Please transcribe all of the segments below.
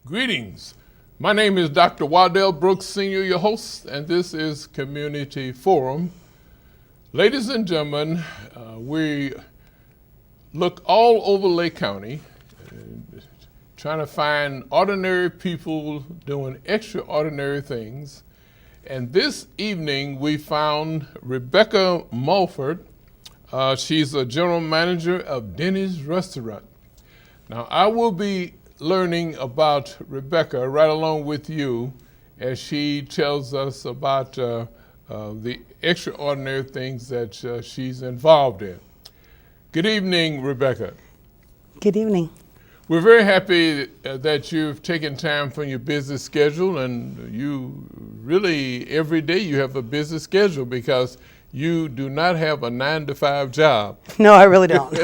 Greetings. My name is Dr. Waddell Brooks, Sr., your host, and this is Community Forum. Ladies and gentlemen, we look all over Lake County, trying to find ordinary people doing extraordinary things. And this evening we found Rebecca Mulford. She's a general manager of Denny's Restaurant. Now, I will be learning about Rebecca right along with you as she tells us about the extraordinary things that she's involved in. Good evening, Rebecca. Good evening. We're very happy that you've taken time from your busy schedule, and you really, every day you have a busy schedule because you do not have a 9-to-5 job. No, I really don't.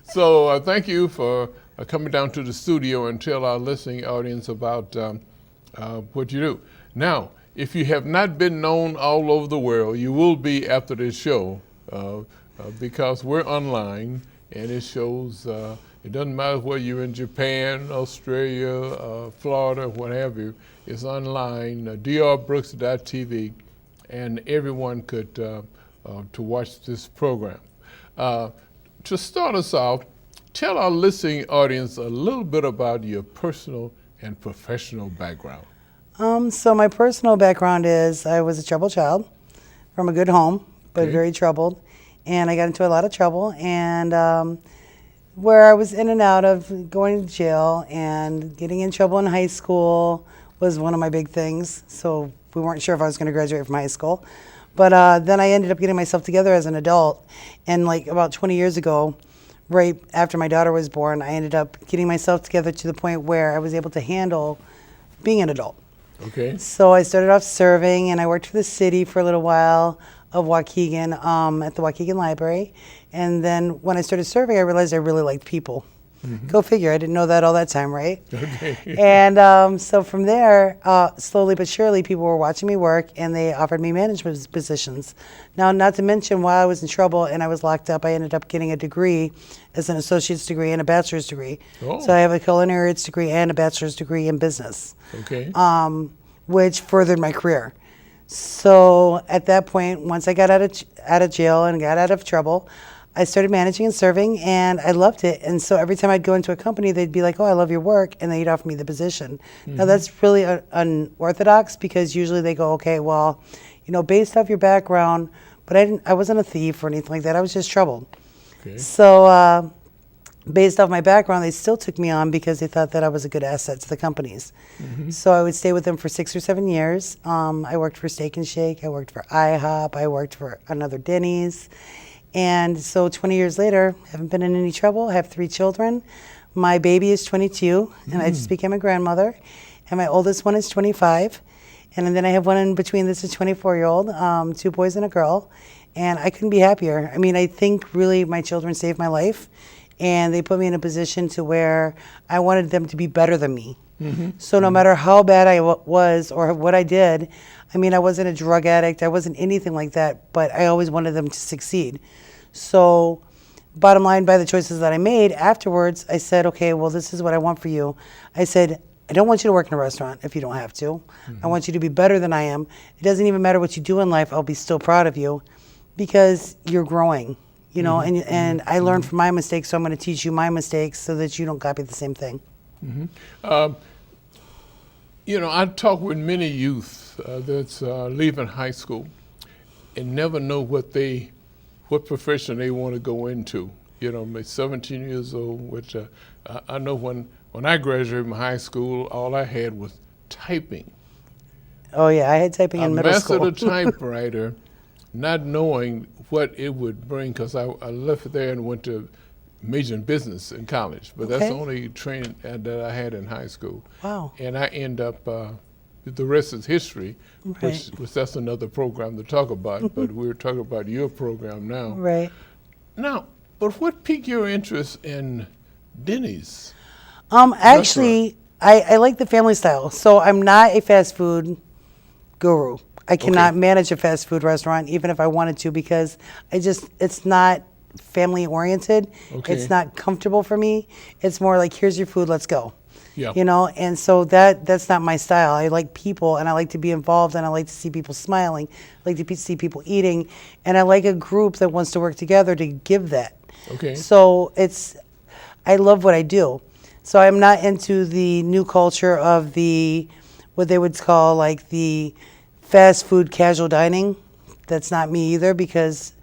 So thank you for coming down to the studio and tell our listening audience about what you do. Now, if you have not been known all over the world, you will be after this show because we're online, and it shows, it doesn't matter whether you're in Japan, Australia, Florida, what have you, it's online, drbrooks.tv, and everyone could to watch this program. To start us off, tell our listening audience a little bit about your personal and professional background. So my personal background is I was a troubled child from a good home, but very troubled. And I got into a lot of trouble, and where I was in and out of going to jail and getting in trouble in high school was one of my big things. So we weren't sure if I was going to graduate from high school. But then I ended up getting myself together as an adult. And like about 20 years ago, right after my daughter was born, I ended up getting myself together to the point where I was able to handle being an adult. Okay. So I started off serving, and I worked for the city for a little while of Waukegan at the Waukegan Library. And then when I started serving, I realized I really liked people. Mm-hmm. Go figure, I didn't know that all that time, right? Okay. And so from there, slowly but surely, people were watching me work, and they offered me management positions. Now, not to mention, while I was in trouble and I was locked up, I ended up getting a degree as an associate's degree and a bachelor's degree. Oh. So I have a culinary arts degree and a bachelor's degree in business. Okay. Which furthered my career. So at that point, once I got out of jail and got out of trouble, I started managing and serving, and I loved it. And so every time I'd go into a company, they'd be like, "Oh, I love your work," and they'd offer me the position. Mm-hmm. Now that's really unorthodox because usually they go, "Okay, well, based off your background," but I wasn't a thief or anything like that. I was just troubled. Okay. So based off my background, they still took me on because they thought that I was a good asset to the companies. Mm-hmm. So I would stay with them for 6 or 7 years. I worked for Steak and Shake. I worked for IHOP. I worked for another Denny's. And so 20 years later, haven't been in any trouble. I have 3 children. My baby is 22, and I just became a grandmother. And my oldest one is 25. And then I have one in between. This is a 24-year-old, 2 boys and a girl. And I couldn't be happier. I mean, I think really my children saved my life. And they put me in a position to where I wanted them to be better than me. Mm-hmm. So no matter how bad I was or what I did, I mean, I wasn't a drug addict. I wasn't anything like that, but I always wanted them to succeed. So bottom line, by the choices that I made afterwards, I said, okay, well, this is what I want for you. I said, I don't want you to work in a restaurant if you don't have to. Mm-hmm. I want you to be better than I am. It doesn't even matter what you do in life. I'll be still proud of you because you're growing, mm-hmm. and I learned from my mistakes, so I'm going to teach you my mistakes so that you don't copy the same thing. Mm-hmm. I talk with many youth that's leaving high school and never know what profession they want to go into. I'm 17 years old, which I know when I graduated from high school, all I had was typing. Oh yeah, I had typing in middle school. I mastered a typewriter, not knowing what it would bring, because I left there and went to major in business in college, but that's the only training that I had in high school. Wow. And I end up, the rest is history, which that's another program to talk about, but we're talking about your program now. Right. Now, but what piqued your interest in Denny's? Actually, I like the family style. So I'm not a fast food guru. I cannot manage a fast food restaurant, even if I wanted to, because it's not family oriented. Okay. It's not comfortable for me. It's more like, here's your food, let's go. Yeah. You know, and so that's not my style. I like people, and I like to be involved, and I like to see people smiling. I like to see people eating, and I like a group that wants to work together to give that. Okay. So I love what I do. So I'm not into the new culture of the, what they would call like the fast food casual dining. That's not me either, because,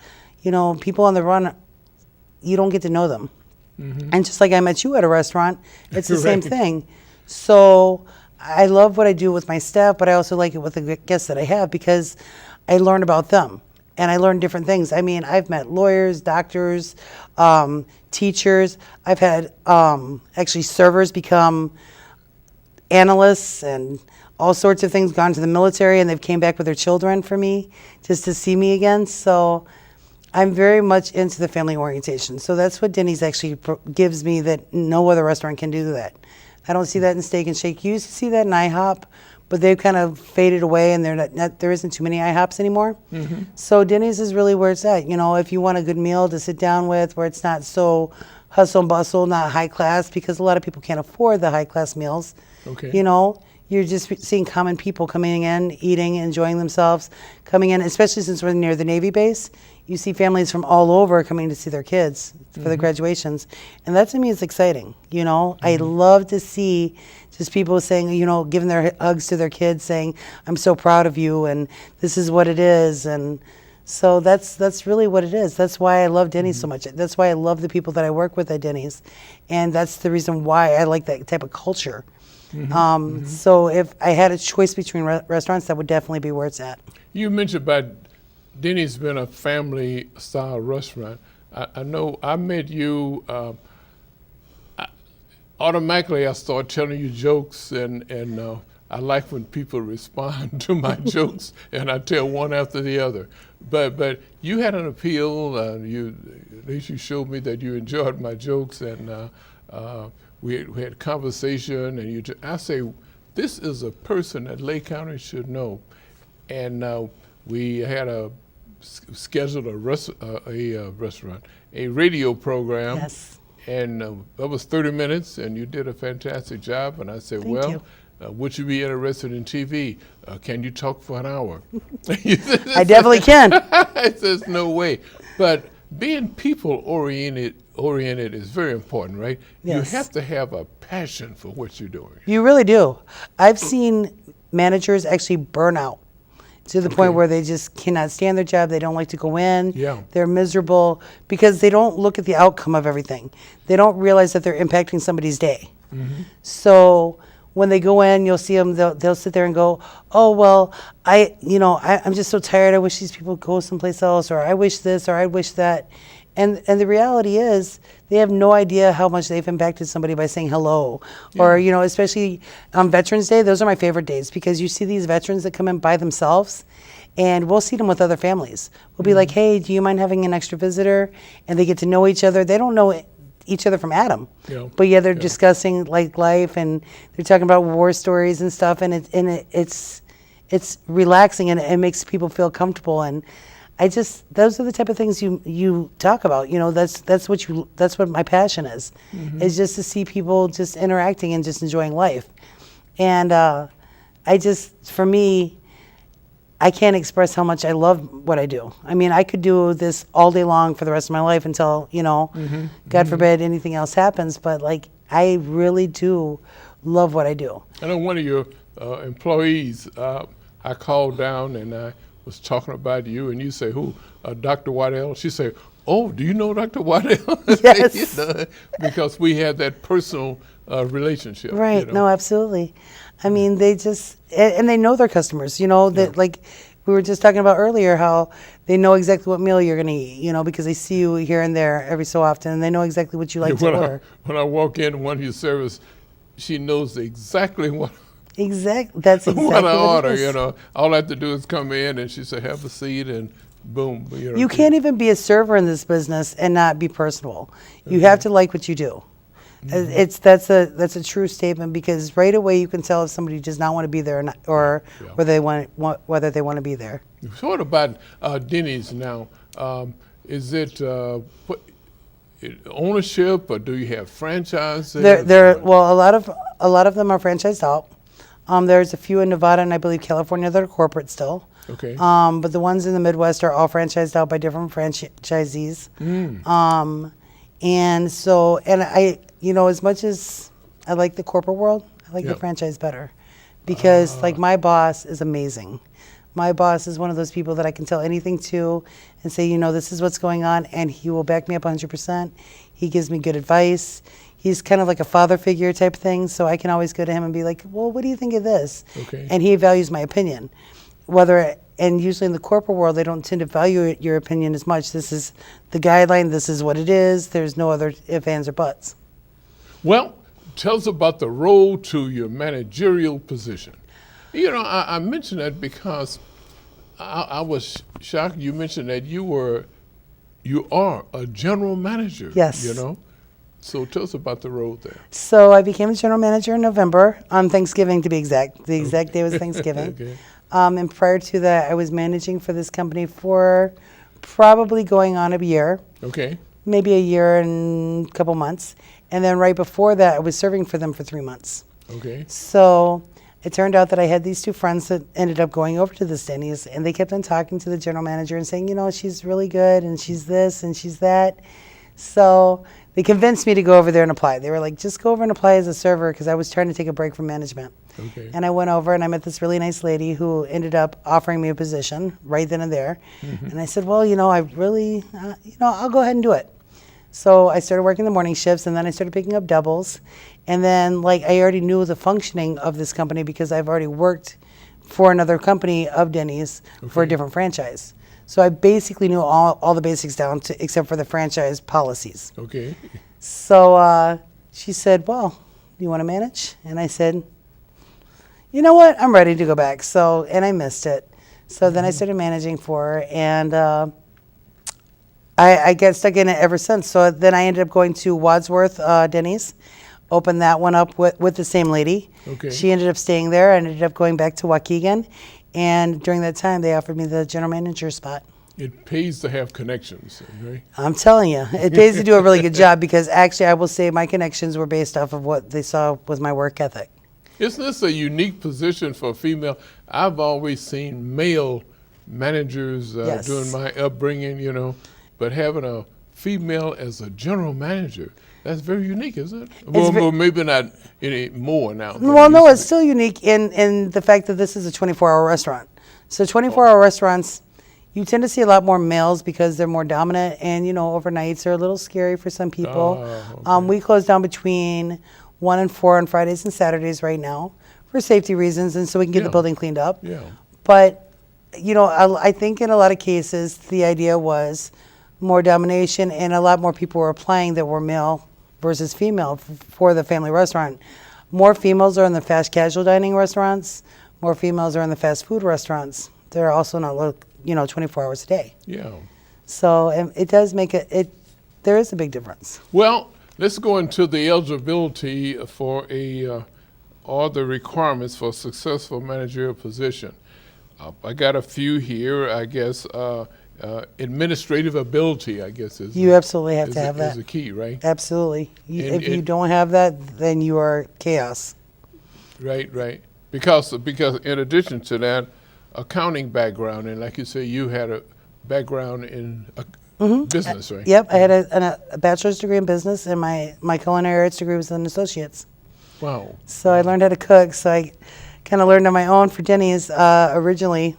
you know, people on the run, you don't get to know them. And just like I met you at a restaurant, it's the same Right. thing. So I love what I do with my staff, but I also like it with the guests that I have, because I learn about them and I learn different things. I mean, I've met lawyers, doctors, teachers. I've had actually servers become analysts and all sorts of things, gone to the military, and they've came back with their children for me just to see me again. So I'm very much into the family orientation. So that's what Denny's actually gives me that no other restaurant can do that. I don't see that in Steak and Shake. You used to see that in IHOP, but they've kind of faded away, and there isn't too many IHOPs anymore. So Denny's is really where it's at. You know, if you want a good meal to sit down with, where it's not so hustle and bustle, not high class, because a lot of people can't afford the high class meals. Okay. You know, you're just seeing common people coming in, eating, enjoying themselves, coming in, especially since we're near the Navy base. You see families from all over coming to see their kids for the graduations. And that to me is exciting. You know, I love to see just people saying, you know, giving their hugs to their kids, saying, I'm so proud of you, and this is what it is. And so that's really what it is. That's why I love Denny's so much. That's why I love the people that I work with at Denny's. And that's the reason why I like that type of culture. So if I had a choice between restaurants, that would definitely be where it's at. You mentioned about Denny's been a family-style restaurant. I know I met you. Automatically, I start telling you jokes, and I like when people respond to my jokes, and I tell one after the other. But you had an appeal. At least you showed me that you enjoyed my jokes, and we had conversation. And I say, this is a person that Lake County should know, and we had scheduled a restaurant, a radio program. Yes. And that was 30 minutes, and you did a fantastic job. And I said, Thank you. would you be interested in TV? Can you talk for an hour? I definitely can. I says, no way. But being people-oriented is very important, right? Yes. You have to have a passion for what you're doing. You really do. I've seen managers actually burn out to the point where they just cannot stand their job. They don't like to go in. Yeah. They're miserable because they don't look at the outcome of everything. They don't realize that they're impacting somebody's day. So when they go in, you'll see them, they'll sit there and go, oh, well, I'm just so tired. I wish these people would go someplace else, or I wish this, or I wish that. And the reality is they have no idea how much they've impacted somebody by saying hello. Or, you know, especially on Veterans Day, those are my favorite days, because you see these veterans that come in by themselves, and we'll see them with other families. We'll be like, hey, do you mind having an extra visitor? And they get to know each other. They don't know each other from Adam. Yeah. But yeah, they're discussing like life, and they're talking about war stories and stuff, and it's relaxing, and it makes people feel comfortable. And those are the type of things you talk about. You know, that's what my passion is just to see people just interacting and just enjoying life. And for me, I can't express how much I love what I do. I mean, I could do this all day long for the rest of my life until, you know, God forbid anything else happens. But like, I really do love what I do. I know one of your employees, I called down and I was talking about you, and you say, who? Dr. Waddell? She said, oh, do you know Dr. Waddell? Yes. You know, because we had that personal relationship. Right. You know? No, absolutely. I mean, they just, and they know their customers, you know, that like we were just talking about earlier, how they know exactly what meal you're going to eat, you know, because they see you here and there every so often, and they know exactly what you like to order. When I walk in one of your service, she knows exactly what That's exactly what I what order, it is. you know. All I have to do is come in, and she said, have a seat, and boom. You know, You can't even be a server in this business and not be personable. You have to like what you do. That's a true statement, because right away you can tell if somebody does not want to be there or not, or whether they want to be there. So what about Denny's now? Is it ownership, or do you have franchises? Well, a lot of a lot of them are franchised out. There's a few in Nevada and I believe California that are corporate still. Okay. But the ones in the Midwest are all franchised out by different franchisees. And so, and I, as much as I like the corporate world, I like the franchise better because like my boss is amazing. My boss is one of those people that I can tell anything to and say, this is what's going on, and he will back me up 100%. He gives me good advice. He's kind of like a father figure type thing, so I can always go to him and be like, well, what do you think of this? Okay. And he values my opinion. And usually in the corporate world, they don't tend to value your opinion as much. This is the guideline. This is what it is. There's no other ifs, ands, or buts. Well, tell us about the road to your managerial position. I mentioned that because I was shocked you mentioned that you are a general manager. Yes. So tell us about the road there. So I became a general manager in November, on Thanksgiving to be exact. The exact day was Thanksgiving. Okay. And prior to that, I was managing for this company for probably going on a year. Okay. Maybe a year and a couple months. And then right before that, I was serving for them for 3 months. Okay. So it turned out that I had these two friends that ended up going over to this Denny's, and they kept on talking to the general manager and saying, she's really good, and she's this, and she's that. So they convinced me to go over there and apply. They were like, just go over and apply as a server, because I was trying to take a break from management. Okay. And I went over and I met this really nice lady who ended up offering me a position right then and there. And I said, well, I really, I'll go ahead and do it. So I started working the morning shifts, and then I started picking up doubles. And then, I already knew the functioning of this company because I've already worked for another company of Denny's for a different franchise. So I basically knew all the basics down to, except for the franchise policies. Okay. So she said, well, do you want to manage? And I said, you know what? I'm ready to go back. So, and I missed it. So then I started managing for her, and I got stuck in it ever since. So then I ended up going to Wadsworth Denny's, opened that one up with the same lady. Okay. She ended up staying there. I ended up going back to Waukegan. And during that time, they offered me the general manager spot. It pays to have connections, right? I'm telling you, it pays to do a really good job because actually I will say my connections were based off of what they saw was my work ethic. Isn't this a unique position for a female? I've always seen male managers Yes. during my upbringing, but having a female as a general manager, that's very unique, isn't it? Well, maybe not any more now. Well, no, it's still unique in the fact that this is a 24-hour restaurant. So 24-hour restaurants, you tend to see a lot more males because they're more dominant, and overnights are a little scary for some people. Okay. We close down between 1 and 4 on Fridays and Saturdays right now for safety reasons, and so we can get the building cleaned up. Yeah. But I think in a lot of cases the idea was more domination, and a lot more people were applying that were male versus female for the family restaurant. More females are in the fast casual dining restaurants. More females are in the fast food restaurants. They're also not 24 hours a day. Yeah. So it does make there is a big difference. Well, let's go into the eligibility for all the requirements for a successful managerial position. I got a few here, I guess. Administrative ability, I guess, You absolutely have to have that. Is a key, right? Absolutely. If you don't have that, then you are chaos. Right. Because in addition to that, accounting background, and like you say, you had a background in business, right? Yep, I had a bachelor's degree in business, and my culinary arts degree was an associate's. Wow. So I learned how to cook. So I kind of learned on my own for Denny's originally.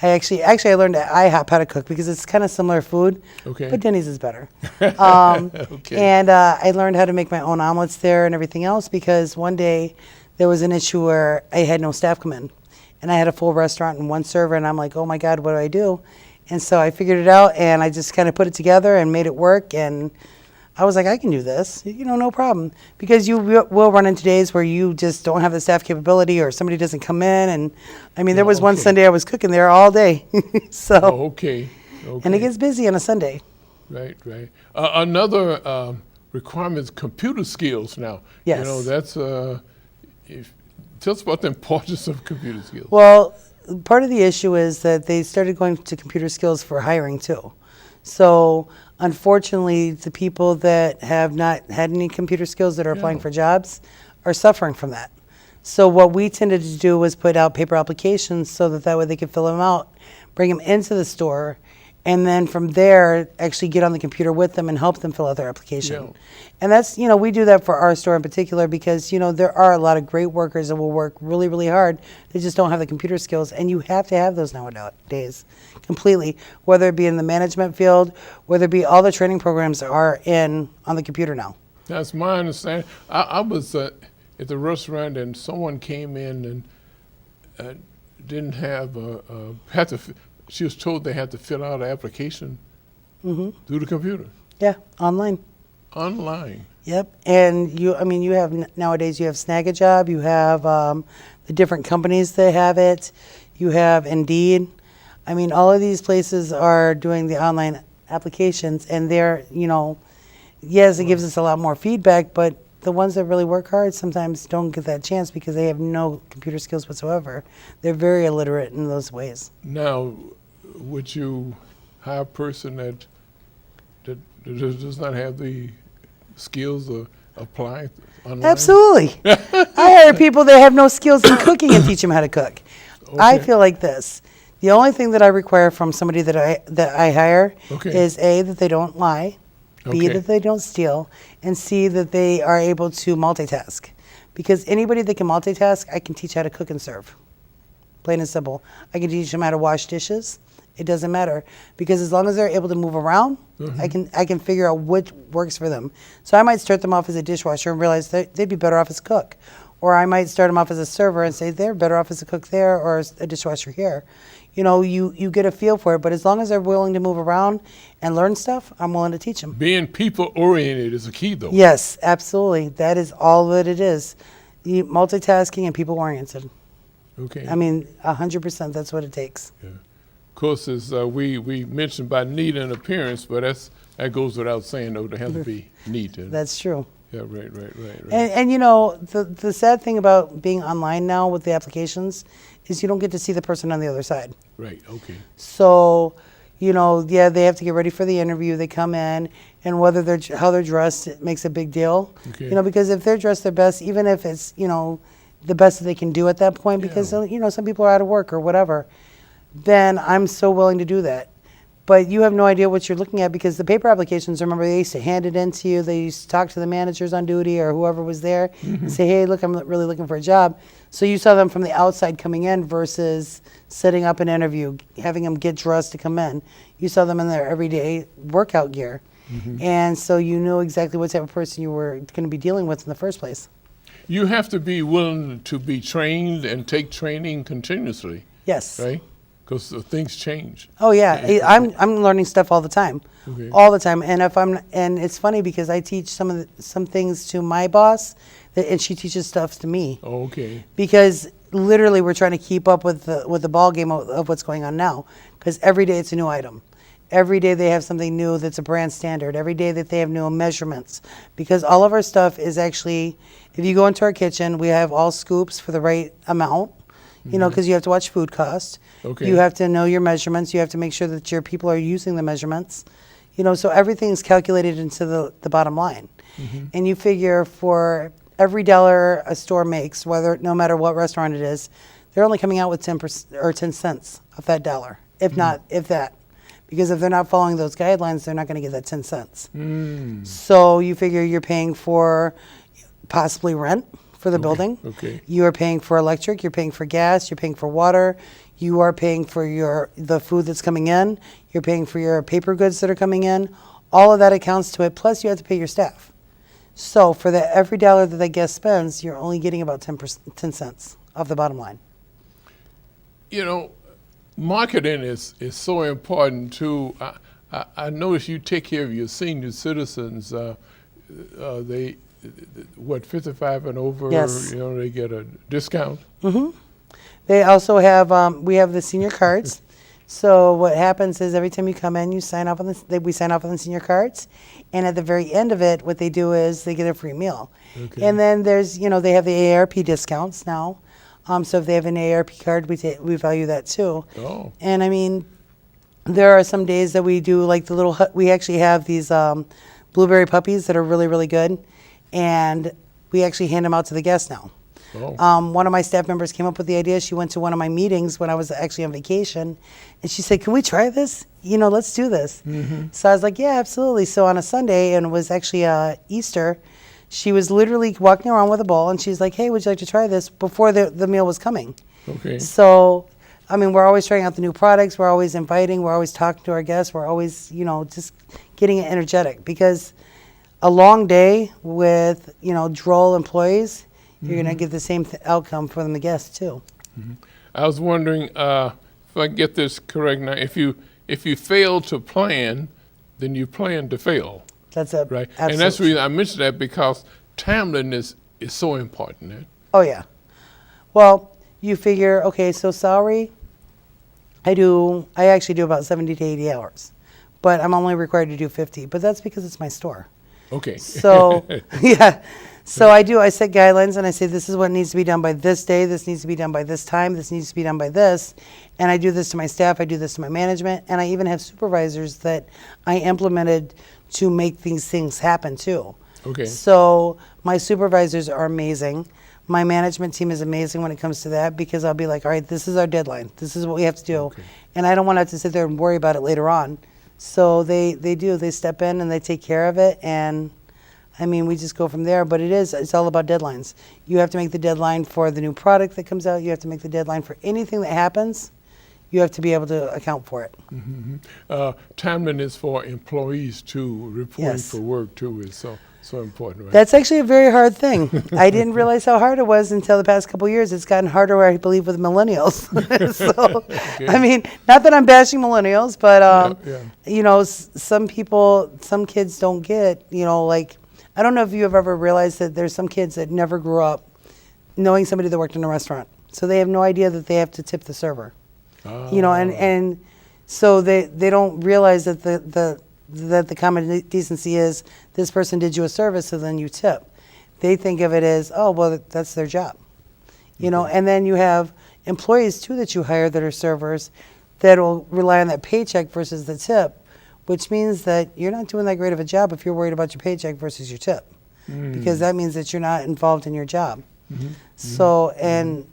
I actually learned at IHOP how to cook because it's kind of similar food, Okay. but Denny's is better. Okay. And I learned how to make my own omelets there and everything else because one day there was an issue where I had no staff come in. And I had a full restaurant and one server, and I'm like, oh my God, what do I do? And so I figured it out, and I just kind of put it together and made it work. And I was like, I can do this, no problem. Because you will run into days where you just don't have the staff capability or somebody doesn't come in. And I mean, there was one Sunday I was cooking there all day. So, Okay. And it gets busy on a Sunday. Right. Another requirement is computer skills now. Yes. That's, tell us about the importance of computer skills. Well, part of the issue is that they started going to computer skills for hiring too. So unfortunately, the people that have not had any computer skills that are applying for jobs are suffering from that. So what we tended to do was put out paper applications so that way they could fill them out, bring them into the store, and then from there actually get on the computer with them and help them fill out their application. Yeah. And that's, we do that for our store in particular because, there are a lot of great workers that will work really, really hard. They just don't have the computer skills, and you have to have those nowadays completely, whether it be in the management field, whether it be all the training programs are on the computer now. That's my understanding. I was at the restaurant and someone came in and didn't have she was told they had to fill out an application through the computer. Yeah, online. Online. Yep, and you have nowadays you have Snag-a-Job, you have the different companies that have it, you have Indeed. All of these places are doing the online applications, and they're, yes, it gives us a lot more feedback, but the ones that really work hard sometimes don't get that chance because they have no computer skills whatsoever. They're very illiterate in those ways. Now, would you hire a person that does not have the skills of applying online? Absolutely. I hire people that have no skills in cooking and teach them how to cook. Okay. I feel like this. The only thing that I require from somebody that I hire is A, that they don't lie, B, that they don't steal, and C, that they are able to multitask. Because anybody that can multitask, I can teach how to cook and serve. Plain and simple. I can teach them how to wash dishes. It doesn't matter. Because as long as they're able to move around, I can figure out what works for them. So I might start them off as a dishwasher and realize they'd be better off as a cook. Or I might start them off as a server and say they're better off as a cook there or as a dishwasher here. You get a feel for it, but as long as they're willing to move around and learn stuff, I'm willing to teach them. Being people-oriented is a key, though. Yes, absolutely. That is all that it is. Multitasking and people-oriented. Okay. 100%, that's what it takes. Yeah. Of course, as we mentioned by neat and appearance, but that goes without saying, though, they have to be neat. That's true. Yeah, right. And the sad thing about being online now with the applications is you don't get to see the person on the other side. Right, okay. So, they have to get ready for the interview. They come in, and how they're dressed, it makes a big deal. Okay. Because if they're dressed their best, even if it's, the best that they can do at that point, because, some people are out of work or whatever, then I'm so willing to do that. But you have no idea what you're looking at because the paper applications, remember, they used to hand it in to you. They used to talk to the managers on duty or whoever was there and say, hey, look, I'm really looking for a job. So you saw them from the outside coming in versus setting up an interview, having them get dressed to come in. You saw them in their everyday workout gear. And so you knew exactly what type of person you were going to be dealing with in the first place. You have to be willing to be trained and take training continuously. Yes. Right? Because things change. Oh yeah, I'm learning stuff all the time, all the time. And and it's funny because I teach some things to my boss, and she teaches stuff to me. Oh, okay. Because literally we're trying to keep up with the ball game of what's going on now. Because every day it's a new item. Every day they have something new that's a brand standard. Every day that they have new measurements. Because all of our stuff is actually, if you go into our kitchen, we have all scoops for the right amount. Because you have to watch food cost. Okay. You have to know your measurements. You have to make sure that your people are using the measurements. So everything's calculated into the bottom line. And you figure for every dollar a store makes, no matter what restaurant it is, they're only coming out with 10% or 10 cents of that dollar, if that. Because if they're not following those guidelines, they're not going to get that 10 cents. So you figure you're paying for possibly rent for the building. Okay. You are paying for electric, you're paying for gas, you're paying for water, you are paying for the food that's coming in, you're paying for your paper goods that are coming in. All of that accounts to it, plus you have to pay your staff. So for every dollar that guest spends, you're only getting about 10 cents of the bottom line. Marketing is so important too. I notice you take care of your senior citizens. They 55 and over, Yes. they get a discount. They also have, we have the senior cards. So what happens is every time you come in, we sign off on the senior cards. And at the very end of it, what they do is they get a free meal. Okay. And then there's, they have the AARP discounts now. So if they have an AARP card, we value that too. Oh. And there are some days that we do like we actually have these blueberry puppies that are really, really good. And we actually hand them out to the guests now. One of my staff members came up with the idea. She went to one of my meetings when I was actually on vacation, and she said, "Can we try this? Let's do this." So I was like, "Yeah, absolutely." So on a Sunday, and it was actually Easter, she was literally walking around with a bowl, and she's like, "Hey, would you like to try this?" Before the meal was coming. Okay. So, we're always trying out the new products. We're always inviting. We're always talking to our guests. We're always, just getting it energetic, because a long day with, droll employees, you're going to get the same outcome from the guests too. I was wondering if I get this correct now. If you fail to plan, then you plan to fail. That's it. Right. Absolutely. And that's the reason I mentioned that, because timeliness is so important. Eh? Oh yeah. Well, you figure, okay, so salary, I actually do about 70 to 80 hours, but I'm only required to do 50. But that's because it's my store. Okay. So yeah. So I set guidelines, and I say, this is what needs to be done by this day, this needs to be done by this time, this needs to be done by this. And I do this to my staff, I do this to my management, and I even have supervisors that I implemented to make these things happen too. Okay. So my supervisors are amazing. My management team is amazing when it comes to that, because I'll be like, all right, this is our deadline. This is what we have to do. Okay. And I don't want to have to sit there and worry about it later on. So they step in and they take care of it, and we just go from there. But it's all about deadlines. You have to make the deadline for the new product that comes out. You have to make the deadline for anything that happens. You have to be able to account for it. Timeliness for employees too, reporting for work too, is so important, right? That's actually a very hard thing. I didn't realize how hard it was until the past couple of years. It's gotten harder, I believe, with millennials. So, okay. Not that I'm bashing millennials, but some kids don't get, I don't know if you have ever realized that there's some kids that never grew up knowing somebody that worked in a restaurant. So they have no idea that they have to tip the server. And so they don't realize that the common decency is, this person did you a service, so then you tip. They think of it as, oh, well, that's their job. And then you have employees too that you hire that are servers that will rely on that paycheck versus the tip, which means that you're not doing that great of a job if you're worried about your paycheck versus your tip, because that means that you're not involved in your job. So, and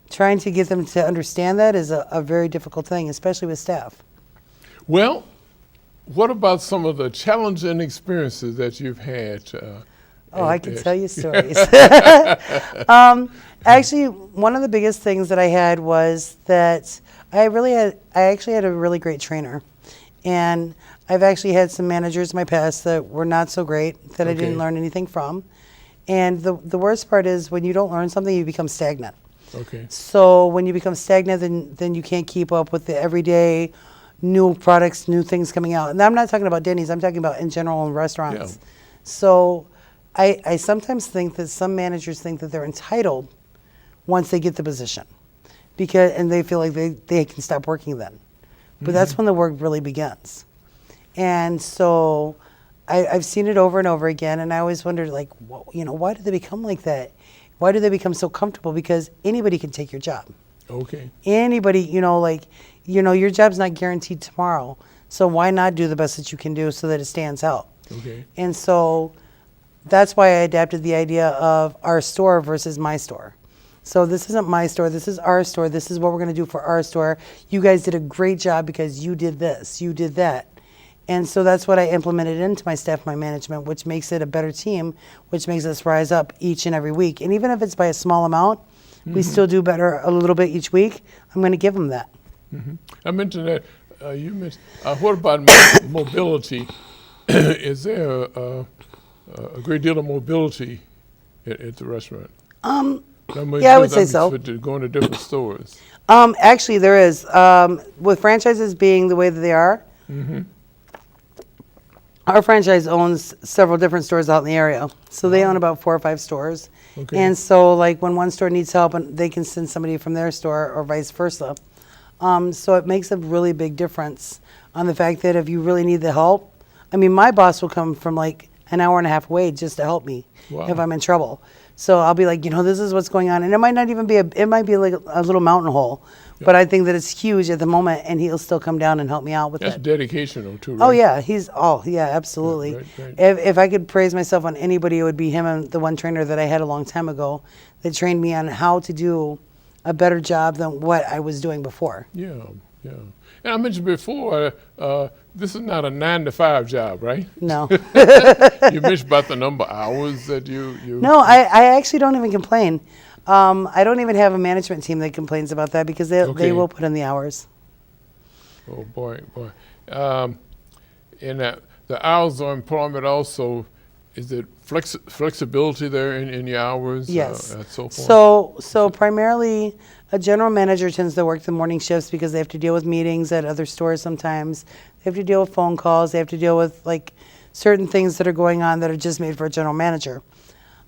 trying to get them to understand that is a very difficult thing, especially with staff. Well, what about some of the challenging experiences that you've had? I can tell you stories. Actually, one of the biggest things that I had was that I actually had a really great trainer. And I've actually had some managers in my past that were not so great, that I didn't learn anything from. And the worst part is, when you don't learn something, you become stagnant. Okay. So when you become stagnant, then you can't keep up with the everyday new products, new things coming out. And I'm not talking about Denny's, I'm talking about in general in restaurants. Yeah. So I sometimes think that some managers think that they're entitled once they get the position, and they feel like they can stop working then. But that's when the work really begins. And so I've seen it over and over again, and I always wondered, why do they become like that? Why do they become so comfortable? Because anybody can take your job. Okay. Anybody, your job's not guaranteed tomorrow. So why not do the best that you can do so that it stands out? Okay. And so that's why I adapted the idea of our store versus my store. So this isn't my store, this is our store, this is what we're gonna do for our store. You guys did a great job because you did this, you did that. And so that's what I implemented into my staff, my management, which makes it a better team, which makes us rise up each and every week. And even if it's by a small amount, we still do better a little bit each week. I'm gonna give them that. I mentioned that, you mentioned, what about mobility? Is there a great deal of mobility at the restaurant? Yeah, I would say so. Going to different stores. Actually, there is. With franchises being the way that they are, our franchise owns several different stores out in the area. So they own about 4 or 5 stores. Okay. And so, when one store needs help, they can send somebody from their store or vice versa. So it makes a really big difference on the fact that if you really need the help, my boss will come from an hour and a half away just to help me Wow. if I'm in trouble. So I'll be like, this is what's going on. And it might not even be it might be like a little mountain hole, but I think that it's huge at the moment, and he'll still come down and help me out with That's it. dedication, though, too, right? Oh yeah, absolutely. Right. If I could praise myself on anybody, it would be him and the one trainer that I had a long time ago that trained me on how to do a better job than what I was doing before. Yeah. And I mentioned before, this is not a 9-to-5 job, right? No. You mentioned about the number of hours that you. No, I actually don't even complain. I don't even have a management team that complains about that because they will put in the hours. Oh boy. And the hours of employment also, is it flexibility there in your hours? Yes. And so forth? So primarily, a general manager tends to work the morning shifts because they have to deal with meetings at other stores sometimes. They have to deal with phone calls. They have to deal with like certain things that are going on that are just made for a general manager.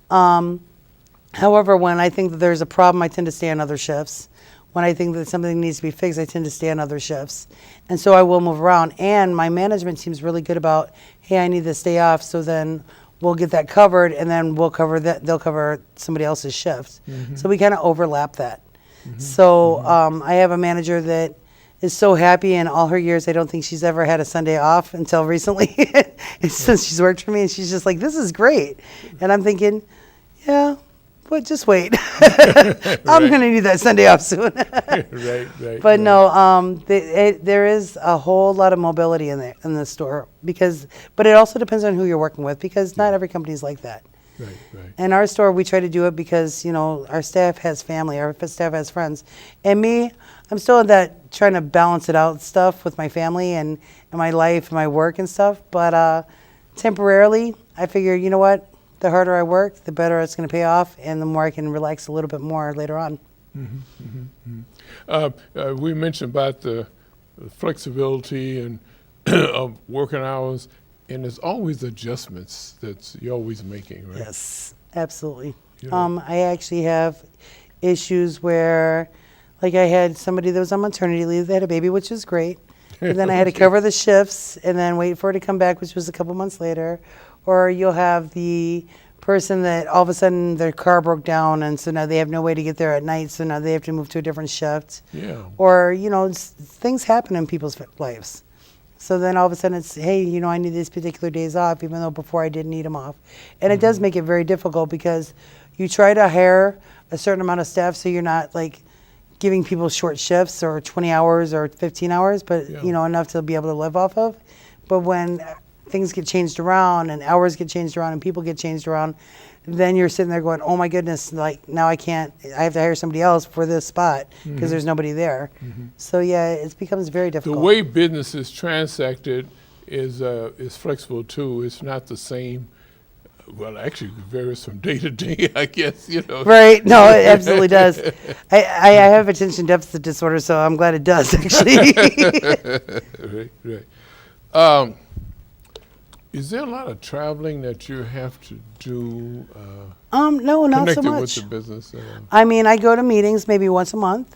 However, when I think that there's a problem, I tend to stay on other shifts. When I think that something needs to be fixed, I tend to stay on other shifts. And so I will move around. And my management team's really good about, hey, I need this day off, so then we'll get that covered, and then we'll cover that. They'll cover somebody else's shift. So we kind of overlap that. So I have a manager that is so happy in all her years. I don't think she's ever had a Sunday off until recently, since she's worked for me. And she's just like, this is great. And I'm thinking, yeah, but just wait. I'm going to need that Sunday off soon. Right. But no, there is a whole lot of mobility in the store but it also depends on who you're working with, because not every company is like that. Right. In our store, we try to do it because, our staff has family, our staff has friends. And me, I'm still in that trying to balance it out stuff with my family and my life and my work and stuff. But temporarily, I figure, you know what? The harder I work, the better it's going to pay off, and the more I can relax a little bit more later on. We mentioned about the flexibility and of working hours. And there's always adjustments that you're always making, right? Yes, absolutely. You know. I actually have issues where, like, I had somebody that was on maternity leave. They had a baby, which was great. And then I had to cover the shifts and then wait for her to come back, which was a couple months later. Or you'll have the person that all of a sudden their car broke down, and so now they have no way to get there at night, so now they have to move to a different shift. Yeah. Or, things happen in people's lives. So then all of a sudden it's, hey, I need these particular days off, even though before I didn't need them off. And it does make it very difficult because you try to hire a certain amount of staff so you're not like giving people short shifts or 20 hours or 15 hours, but enough to be able to live off of. But when things get changed around and hours get changed around and people get changed around, then you're sitting there going, oh my goodness, like now I have to hire somebody else for this spot because there's nobody there. So yeah, it becomes very difficult. The way business is transacted is flexible too. It's not the same. Well, actually, it varies from day to day, I guess, Right. No, it absolutely does. I have attention deficit disorder, so I'm glad it does, actually. Right. Is there a lot of traveling that you have to do? No, not so connected much. with the business. I mean, I go to meetings maybe once a month,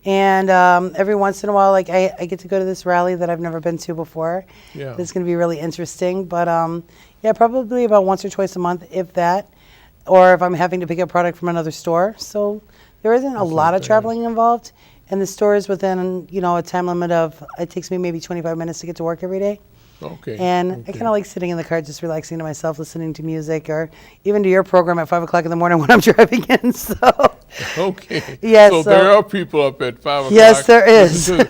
and every once in a while, like I get to go to this rally that I've never been to before. Yeah. It's going to be really interesting. But yeah, probably about once or twice a month, if that, or if I'm having to pick up product from another store. So there isn't a lot of traveling involved, and the store is within a time limit of, it takes me maybe 25 minutes to get to work every day. Okay. And I kind of like sitting in the car, just relaxing to myself, listening to music, or even to your program at 5 o'clock in the morning when I'm driving in. So. Okay. Yes. So there are people up at 5 o'clock. Yes, there is. Now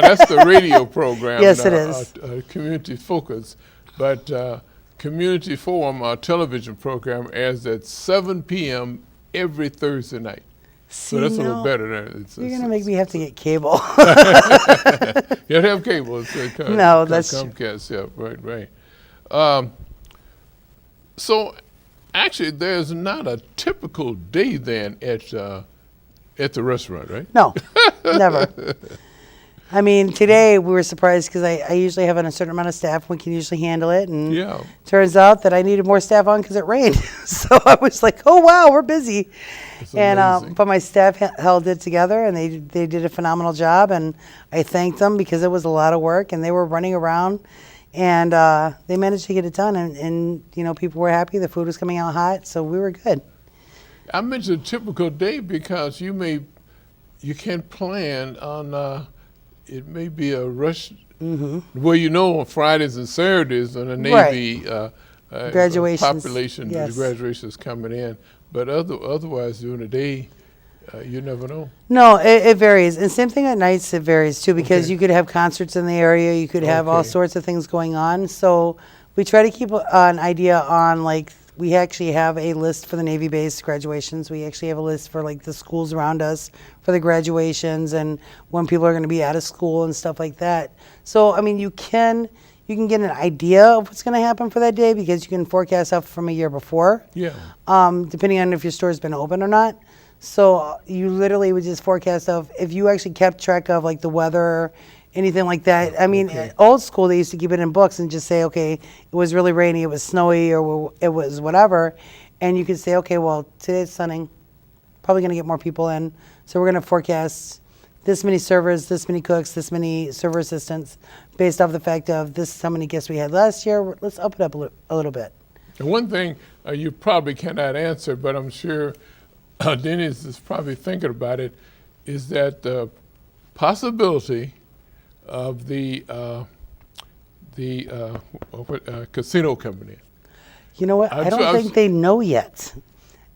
that's the radio program. Yes, it is. Community Focus, but Community Forum, our television program, airs at 7 p.m. every Thursday night. So that's a little better. You're going to make me have to get cable. You have to have cable. No, that's true. Comcast, yeah, right. So actually, there's not a typical day then at the restaurant, right? No, never. I mean, today we were surprised because I usually have a certain amount of staff. We can usually handle it. And turns out that I needed more staff on because it rained. So I was like, oh, wow, we're busy. And but my staff held it together, and they did a phenomenal job. And I thanked them because it was a lot of work, and they were running around, And they managed to get it done, and you know, people were happy. The food was coming out hot, so we were good. I mentioned a typical day because you can't plan on, it may be a rush. Well, you know, on Fridays and Saturdays on the Navy Graduations, population, yes. the graduations coming in. But otherwise, during the day, you never know. No, it varies. And same thing at nights, it varies too, because Okay. you could have concerts in the area, you could have all Okay. sorts of things going on. So we try to keep an idea on, like, we actually have a list for the Navy-based graduations. We actually have a list for, like, the schools around us for the graduations and when people are going to be out of school and stuff like that. So, I mean, you can get an idea of what's going to happen for that day because you can forecast out from a year before. Yeah. Depending on if your store's been open or not. So you literally would just forecast of if you actually kept track of like the weather, anything like that. I mean, Okay. old school they used to keep it in books and just say, okay, it was really rainy, it was snowy, or it was whatever, and you could say, okay, well today's sunning, probably going to get more people in, so we're going to forecast this many servers, this many cooks, this many server assistants, based off the fact of this is how many guests we had last year. Let's up it up a little bit. And one thing you probably cannot answer, but I'm sure Dennis is probably thinking about it, is that the possibility of the casino company. You know what? I don't was- think they know yet.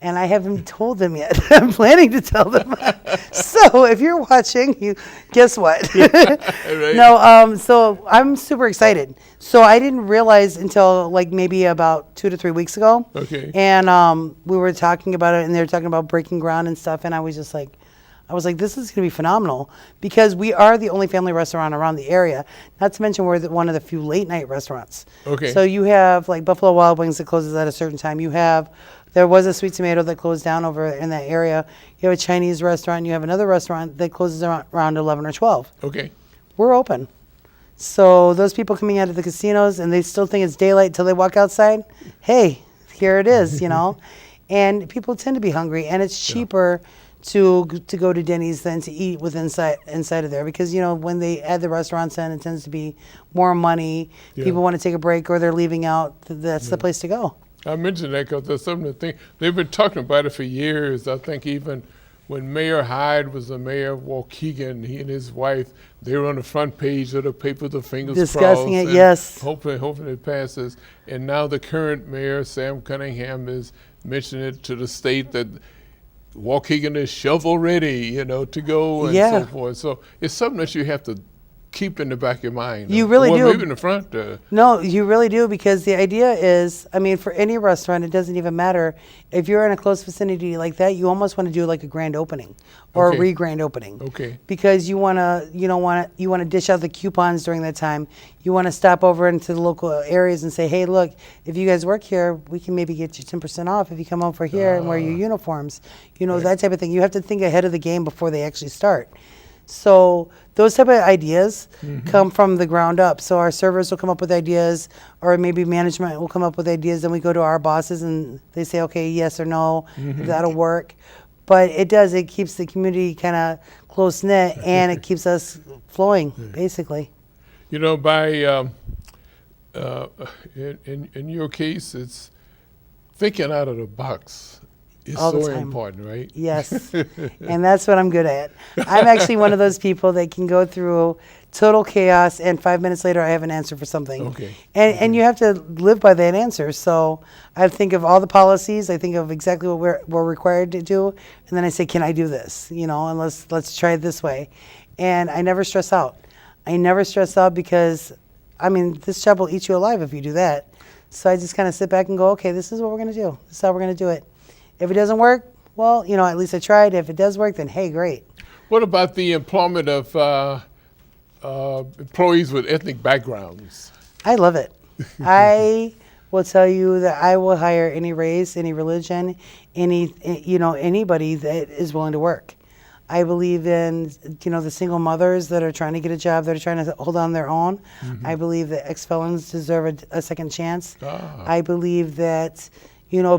And I haven't told them yet. I'm planning to tell them. So if you're watching, guess what? Right? No, so I'm super excited. So I didn't realize until like maybe about 2 to 3 weeks ago. Okay. And we were talking about it, and they were talking about breaking ground and stuff. And I was just like, this is going to be phenomenal because we are the only family restaurant around the area. Not to mention we're one of the few late night restaurants. Okay. So you have like Buffalo Wild Wings that closes at a certain time. There was a Sweet Tomato that closed down over in that area. You have a Chinese restaurant. You have another restaurant that closes around 11 or 12. Okay. We're open. So those people coming out of the casinos and they still think it's daylight until they walk outside, hey, here it is, you know. And people tend to be hungry, and it's cheaper to go to Denny's than to eat inside of there because, you know, when they add the restaurants in, it tends to be more money. Yeah. People want to take a break or they're leaving out. That's the place to go. I mentioned that because there's something to think. They've been talking about it for years. I think even when Mayor Hyde was the mayor of Waukegan, he and his wife, they were on the front page of the paper, the fingers Discussing crossed. it, yes. Hoping it passes. And now the current mayor, Sam Cunningham, is mentioning it to the state that Waukegan is shovel ready, you know, to go and Yeah. so forth. So it's something that you have to keep in the back of your mind. You really or do. Maybe in the front. No, you really do, because the idea is, I mean, for any restaurant, it doesn't even matter. If you're in a close vicinity like that, you almost want to do like a grand opening or Okay. a re-grand opening. Okay. Because you want to dish out the coupons during that time. You want to stop over into the local areas and say, hey, look, if you guys work here, we can maybe get you 10% off if you come over here and wear your uniforms. You know, that type of thing. You have to think ahead of the game before they actually start. So those type of ideas come from the ground up. So our servers will come up with ideas, or maybe management will come up with ideas. Then we go to our bosses and they say, okay, yes or no, that'll work. But it does. It keeps the community kind of close knit, and it keeps us flowing, basically. You know, by in your case, it's thinking out of the box is All the so time. important, right? Yes, and that's what I'm good at. I'm actually one of those people that can go through total chaos, and 5 minutes later, I have an answer for something. Okay. And you have to live by that answer. So I think of all the policies. I think of exactly what we're required to do, and then I say, can I do this? You know, and let's try it this way. And I never stress out. I never stress out because, I mean, this job will eat you alive if you do that. So I just kind of sit back and go, okay, this is what we're going to do. This is how we're going to do it. If it doesn't work, well, you know, at least I tried. If it does work, then hey, great. What about the employment of employees with ethnic backgrounds? I love it. I will tell you that I will hire any race, any religion, anybody that is willing to work. I believe in, the single mothers that are trying to get a job, that are trying to hold on their own. I believe that ex-felons deserve a second chance. I believe that,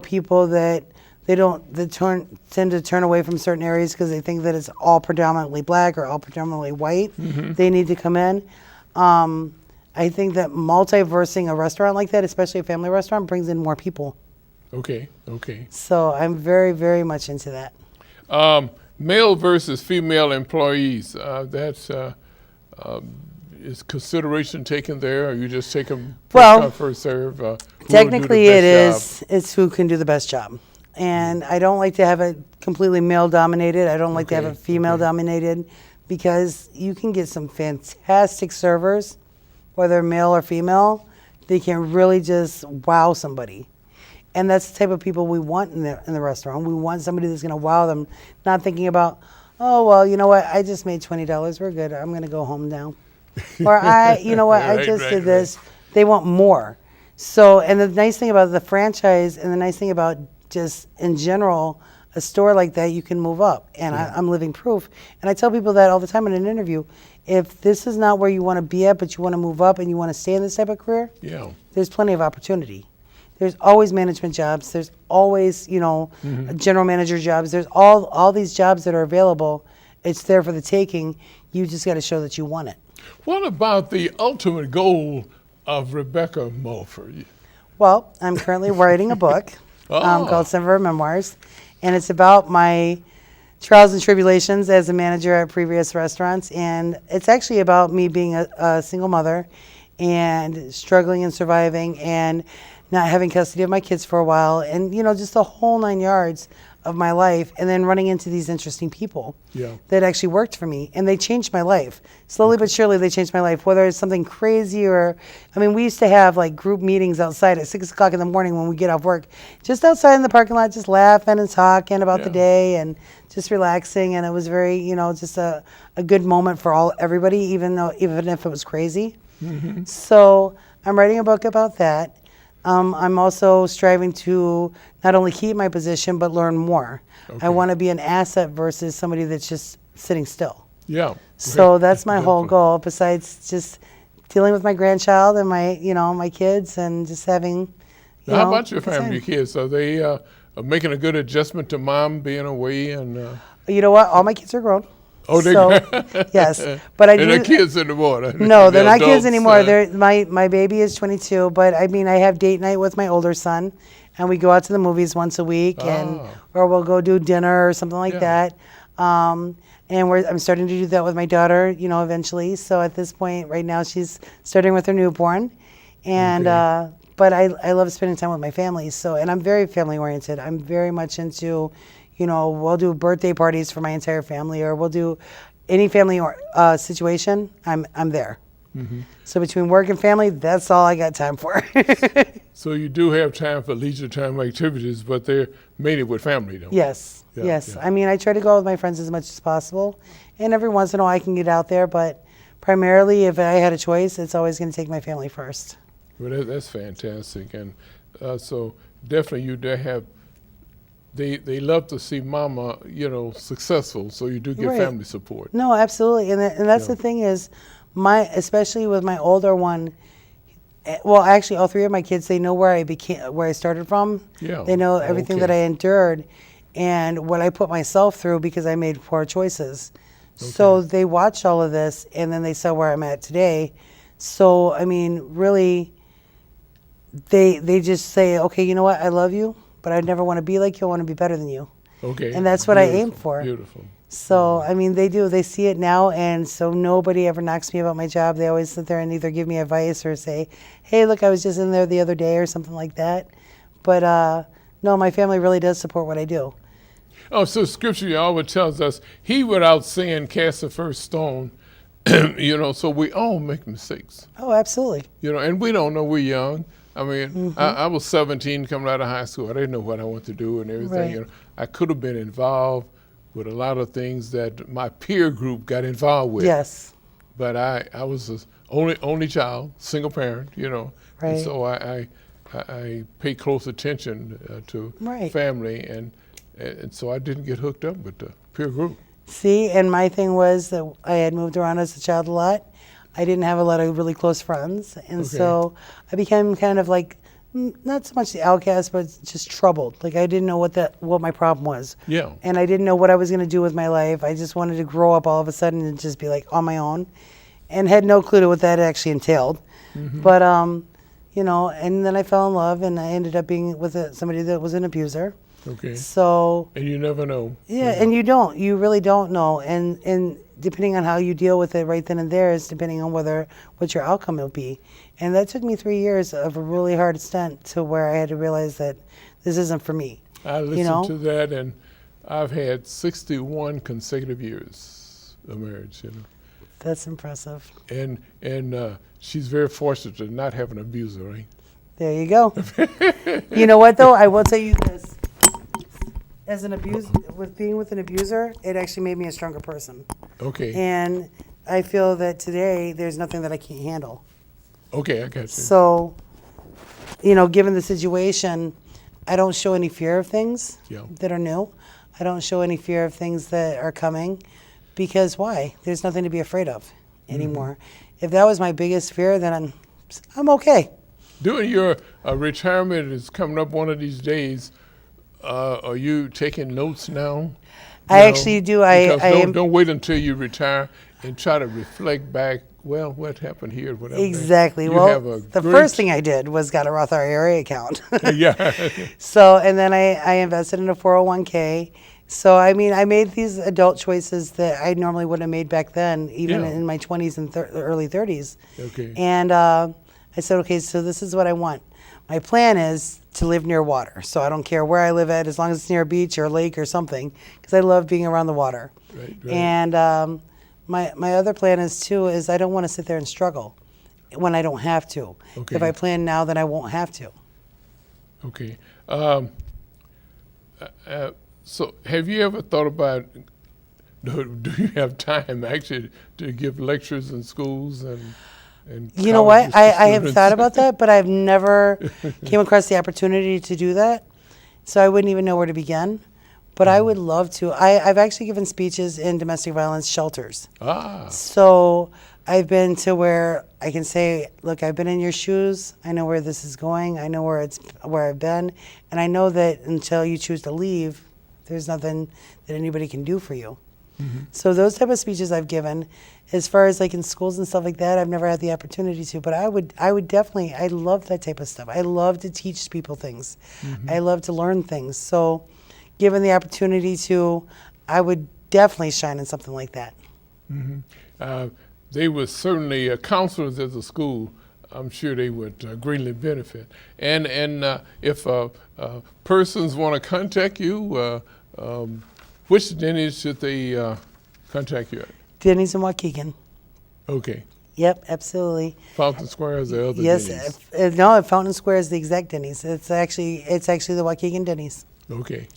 people that tend to turn away from certain areas because they think that it's all predominantly black or all predominantly white. They need to come in. I think that multiversing a restaurant like that, especially a family restaurant, brings in more people. Okay, okay. So I'm very, very much into that. Male versus female employees, is consideration taken there, or you just take them first Well, come, first serve? Who will do the Technically, it best job? is. It's who can do the best job. And I don't like to have it completely male dominated. I don't like to have Okay, it female dominated, because you can get some fantastic servers, whether male or female. They can really just wow somebody. And that's the type of people we want in the restaurant. We want somebody that's going to wow them, not thinking about, oh, well, you know what, I just made $20. We're good. I'm going to go home now. Or you know what, I Right, just right, did this. They want more. So, and the nice thing about the franchise, and the nice thing about just in general, a store like that, you can move up. And I'm living proof. And I tell people that all the time in an interview. If this is not where you want to be at, but you want to move up and you want to stay in this type of career, Yeah. there's plenty of opportunity. There's always management jobs. There's always, general manager jobs. There's all these jobs that are available. It's there for the taking. You just got to show that you want it. What about the ultimate goal of Rebecca Mulford? Well, I'm currently writing a book called Seven Memoirs, and it's about my trials and tribulations as a manager at previous restaurants. And it's actually about me being a single mother and struggling and surviving and not having custody of my kids for a while, and just the whole 9 yards of my life, and then running into these interesting people that actually worked for me, and they changed my life. Slowly but surely, they changed my life, whether it's something crazy or, we used to have like group meetings outside at 6 o'clock in the morning when we get off work, just outside in the parking lot, just laughing and talking about the day and just relaxing, and it was very, just a good moment for everybody, even if it was crazy. Mm-hmm. So I'm writing a book about that. I'm also striving to not only keep my position, but learn more. Okay. I want to be an asset versus somebody that's just sitting still. Yeah. So that's my whole goal, besides just dealing with my grandchild and my kids, and just having, now, how about your family, your kids? Are they making a good adjustment to mom being away? And you know what? All my kids are grown. Oh, yes, but I do. And they're kids anymore. No, they're not kids anymore. My baby is 22, but I have date night with my older son, and we go out to the movies once a week, or we'll go do dinner or something like that. And I'm starting to do that with my daughter, eventually. So at this point, right now, she's starting with her newborn, and but I love spending time with my family. So, and I'm very family oriented. I'm very much into, we'll do birthday parties for my entire family, or we'll do any family or situation. I'm there. Mm-hmm. So between work and family, that's all I got time for. So you do have time for leisure time activities, but they're mainly with family, though. Yes, yes. Yeah. I try to go out with my friends as much as possible, and every once in a while I can get out there, but primarily, if I had a choice, it's always going to take my family first. Well, that's fantastic, and so definitely you have. They love to see mama, successful, so you do get family support. No, absolutely, and that's the thing is, especially with my older one. Well, actually, all three of my kids, they know where I started from. Yeah. They know everything that I endured, and what I put myself through because I made poor choices. Okay. So they watched all of this, and then they saw where I'm at today. So really, they just say, okay, you know what, I love you, but I never want to be like you. I want to be better than you. Okay. And that's what I aim for. Beautiful. So, they do. They see it now, and so nobody ever knocks me about my job. They always sit there and either give me advice or say, hey, look, I was just in there the other day or something like that. But, no, my family really does support what I do. Oh, so Scripture always tells us, he without sin cast the first stone, so we all make mistakes. Oh, absolutely. And we don't know we're young. I was 17 coming out of high school. I didn't know what I wanted to do and everything. Right. I could have been involved with a lot of things that my peer group got involved with. Yes. But I was the only child, single parent, Right. And so I pay close attention to family, and so I didn't get hooked up with the peer group. See, and my thing was that I had moved around as a child a lot. I didn't have a lot of really close friends, and so I became kind of like, not so much the outcast, but just troubled. Like I didn't know what my problem was. Yeah. And I didn't know what I was going to do with my life. I just wanted to grow up all of a sudden and just be like on my own, and had no clue to what that actually entailed. But you know, and then I fell in love, and I ended up being with somebody that was an abuser. Okay. So And you never know. yeah, and you really don't know, and depending on how you deal with it right then and there is depending on what your outcome will be. And that took me 3 years of a really hard stint to where I had to realize that this isn't for me. I listened you know? to that, and I've had 61 consecutive years of marriage. You know, That's impressive. and she's very fortunate to not have an abuser, right? There you go. You know what though? I will tell you this. As an being with an abuser, it actually made me a stronger person. Okay. And I feel that today there's nothing that I can't handle. Okay, I got you. So, you know, given the situation, I don't show any fear of things Yeah. that are new. I don't show any fear of things that are coming, because why? There's nothing to be afraid of anymore. If that was my biggest fear, then I'm okay. During your retirement is coming up one of these days. Are you taking notes now? I actually do. Don't wait until you retire and try to reflect back. Well, what happened here? Whatever. Exactly. Well, the first thing I did was got a Roth IRA account. Yeah. So, and then I invested in a 401k. So, I mean, I made these adult choices that I normally wouldn't have made back then, even in my 20s and early 30s. Okay. And I said, okay, so this is what I want. My plan is to live near water. So I don't care where I live at, as long as it's near a beach or a lake or something, because I love being around the water. Right. And my other plan is I don't want to sit there and struggle when I don't have to. Okay. If I plan now, then I won't have to. Okay. So have you ever thought about, do you have time actually to give lectures in schools and you know what? colleges to I have students? thought about that, but I've never came across the opportunity to do that. So I wouldn't even know where to begin. But I would love to. I've actually given speeches in domestic violence shelters. Ah. So I've been to where I can say, look, I've been in your shoes. I know where this is going. I know where I've been. And I know that until you choose to leave, there's nothing that anybody can do for you. So those type of speeches I've given. As far as like in schools and stuff like that, I've never had the opportunity to, but I would definitely, I love that type of stuff. I love to teach people things. I love to learn things. So given the opportunity to, I would definitely shine in something like that. They would certainly, counselors at the school, I'm sure they would greatly benefit. And if persons want to contact you, which Denny's should they contact you at? Denny's in Waukegan. Okay. Yep, absolutely. Fountain Square is the other Yes, Denny's. no, Fountain Square is the exact Denny's. It's actually the Waukegan Denny's. Okay.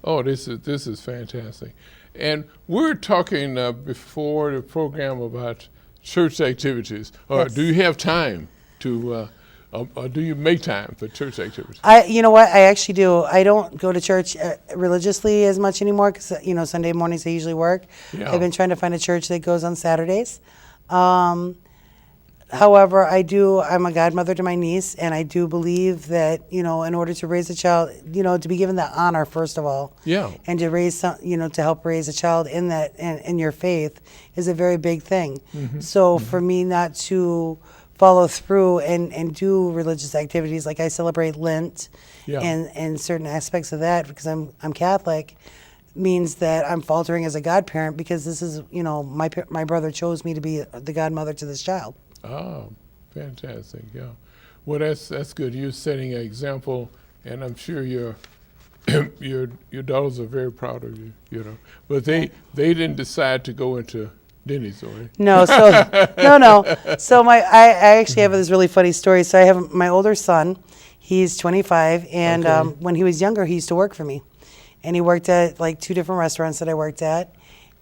Oh, this is fantastic. And we're talking before the program about church activities. Yes. Do you have time to, or do you make time for church activities? You know what? I actually do. I don't go to church religiously as much anymore because, you know, Sunday mornings I usually work. Yeah. I've been trying to find a church that goes on Saturdays. However, I'm a godmother to my niece, and I do believe that, you know, in order to raise a child, you know, to be given that honor, first of all, Yeah. and to raise to help raise a child in that, in your faith is a very big thing. So for me not to follow through and do religious activities, like I celebrate Lent and certain aspects of that because I'm Catholic, means that I'm faltering as a godparent because this is, you know, my brother chose me to be the godmother to this child. Oh, fantastic! Yeah, well, that's good. You're setting an example, and I'm sure your daughters are very proud of you. You know, but they didn't decide to go into Denny's, right? No, so no. So I actually have this really funny story. So I have my older son. He's 25, and Okay. when he was younger, he used to work for me, and he worked at like 2 different restaurants that I worked at.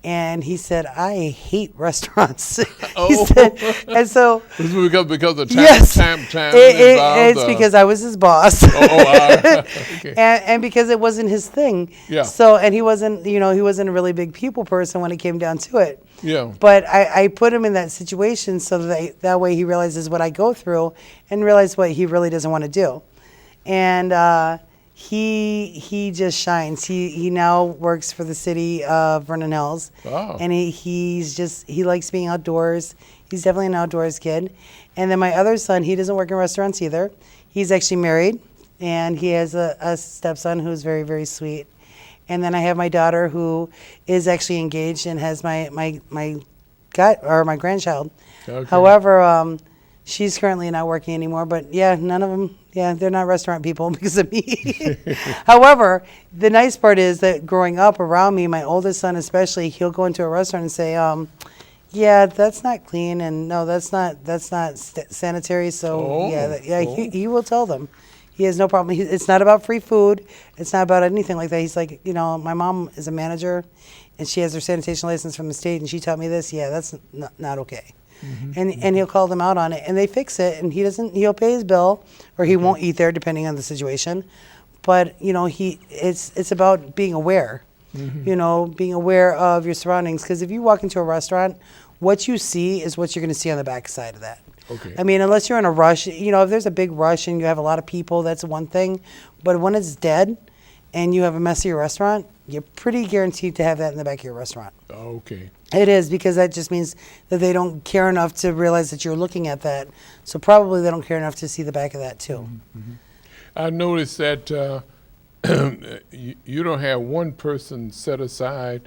And he said, I hate restaurants. He said, and so This is because of time, yes, time involved. it's because I was his boss. Okay. and because it wasn't his thing. Yeah. So, and he wasn't a really big people person when it came down to it. Yeah. But I put him in that situation so that way he realizes what I go through and realize what he really doesn't want to do. And he just shines. He now works for the city of Vernon Hills. Wow. And he likes being outdoors. He's definitely an outdoors kid. And then my other son, he doesn't work in restaurants either. He's actually married, and he has a stepson who's very, very sweet. And then I have my daughter who is actually engaged and has my grandchild. Okay. However, she's currently not working anymore. But yeah, none of them. Yeah, they're not restaurant people because of me. However, the nice part is that growing up around me, my oldest son especially, he'll go into a restaurant and say, "Yeah, that's not clean," and "No, that's not sanitary." So Oh, yeah, oh. he will tell them. He has no problem. It's not about free food. It's not about anything like that. He's like, my mom is a manager, and she has her sanitation license from the state, and she taught me this. Yeah, that's not okay. And he'll call them out on it, and they fix it, and he'll pay his bill, or he won't eat there depending on the situation. But it's about being aware. Being aware of your surroundings, because if you walk into a restaurant, what you see is what you're going to see on the back side of that. Okay. I mean, unless you're in a rush, if there's a big rush and you have a lot of people, that's one thing. But when it's dead and you have a messier restaurant, you're pretty guaranteed to have that in the back of your restaurant. Okay. It is, because that just means that they don't care enough to realize that you're looking at that. So probably they don't care enough to see the back of that too. I noticed that you don't have one person set aside.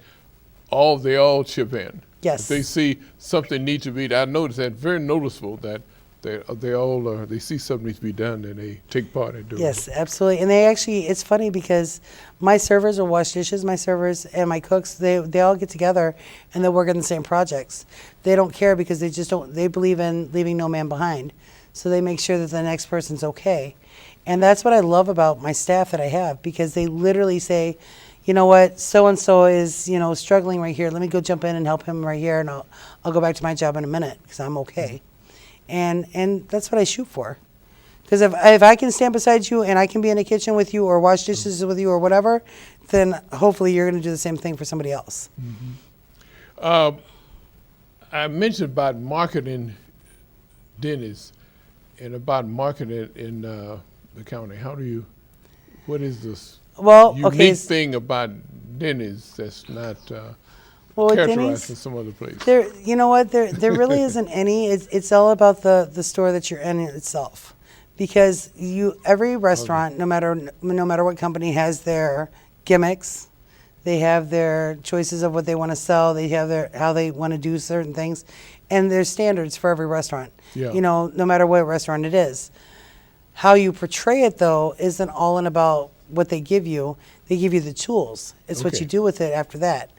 They all chip in. Yes. If they see something needs to be, I noticed that very noticeable that they see something needs to be done and they take part in doing it. Yes, absolutely. And it's funny because my servers will wash dishes, my servers and my cooks, they all get together and they work on the same projects. They don't care because they believe in leaving no man behind. So they make sure that the next person's okay. And that's what I love about my staff that I have, because they literally say, you know what, so-and-so is, struggling right here. Let me go jump in and help him right here, and I'll go back to my job in a minute because I'm okay. And that's what I shoot for. Because if I can stand beside you and I can be in the kitchen with you or wash dishes with you or whatever, then hopefully you're going to do the same thing for somebody else. I mentioned about marketing Denny's and about marketing in the county. What is this unique thing about Denny's that's not characterized Denny's, in some other place? You know what? There really isn't any. It's all about the store that you're in itself, because every restaurant, no matter what company, has their gimmicks. They have their choices of what they want to sell. They have how they want to do certain things, and there's standards for every restaurant. Yeah. No matter what restaurant it is. How you portray it, though, isn't all in about what they give you. They give you the tools. It's what Okay. you do with it after that.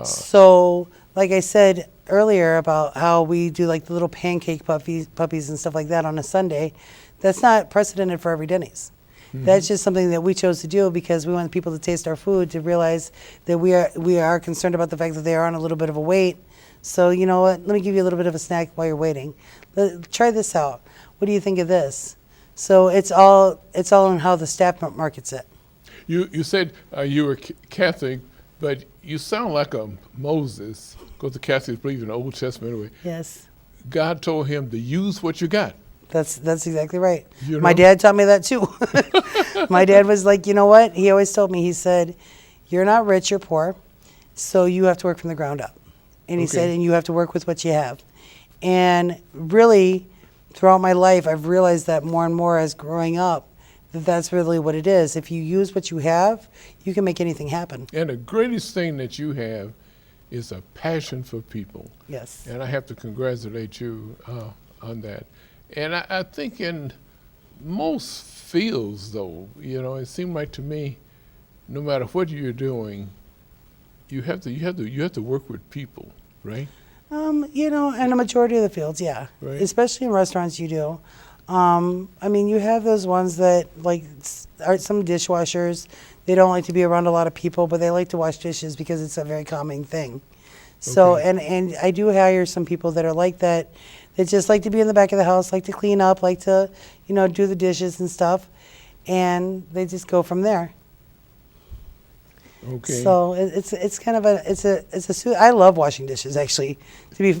So, like I said earlier about how we do like the little pancake puppies and stuff like that on a Sunday, that's not precedented for every Denny's. That's just something that we chose to do because we want people to taste our food, to realize that we are concerned about the fact that they are on a little bit of a wait. So, you know what? Let me give you a little bit of a snack while you're waiting. Try this out. What do you think of this? So it's all in how the staff markets it. You said you were Catholic, but you sound like a Moses, because the Catholics believe in the Old Testament anyway. Yes. God told him to use what you got. That's exactly right. You know? My dad taught me that too. My dad was like, you know what? He always told me, he said, you're not rich, you're poor, so you have to work from the ground up. And he said, and you have to work with what you have. And really, throughout my life, I've realized that more and more as growing up, that's really what it is. If you use what you have, you can make anything happen. And the greatest thing that you have is a passion for people. Yes. And I have to congratulate you on that. And I think in most fields, though, it seemed like to me, no matter what you're doing, you have to work with people, right? In a majority of the fields, yeah. Right. Especially in restaurants, you do. You have those ones that, like, are some dishwashers. They don't like to be around a lot of people, but they like to wash dishes because it's a very calming thing. So, Okay. and I do hire some people that are like that. They just like to be in the back of the house, like to clean up, like to, do the dishes and stuff. And they just go from there. Okay. So it's kind of I love washing dishes, actually,